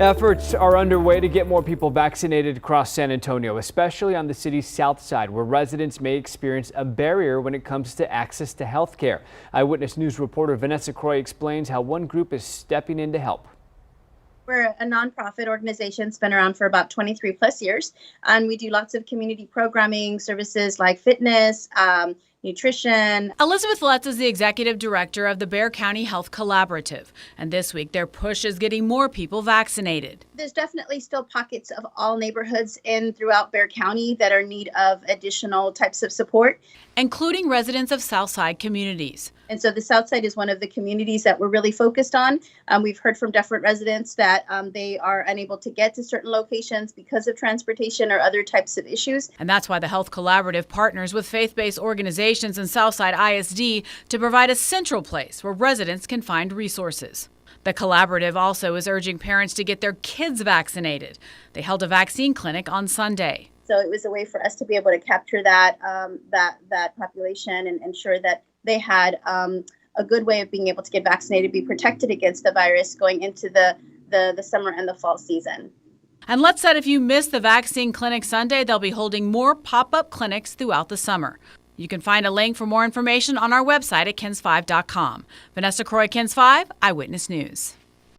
Efforts are underway to get more people vaccinated across San Antonio, especially on the city's south side, where residents may experience a barrier when it comes to access to health care. Eyewitness News reporter Vanessa Croy explains how one group is stepping in to help. We're a nonprofit organization, it's been around for about 23 plus years, and we do lots of community programming services like fitness, nutrition. Elizabeth Letts is the executive director of the Bexar County Health Collaborative, and this week their push is getting more people vaccinated. There's definitely still pockets of all neighborhoods throughout Bexar County that are in need of additional types of support, including residents of Southside communities. And so the Southside is one of the communities that we're really focused on. We've heard from different residents that they are unable to get to certain locations because of transportation or other types of issues. And that's why the Health Collaborative partners with faith-based organizations and Southside ISD to provide a central place where residents can find resources. The collaborative also is urging parents to get their kids vaccinated. They held a vaccine clinic on Sunday. So it was a way for us to be able to capture that population and ensure that they had a good way of being able to get vaccinated, be protected against the virus going into the summer and the fall season. And Letts said if you missed the vaccine clinic Sunday, they'll be holding more pop-up clinics throughout the summer. You can find a link for more information on our website at KENS5.com. Vanessa Croy, KENS 5, Eyewitness News.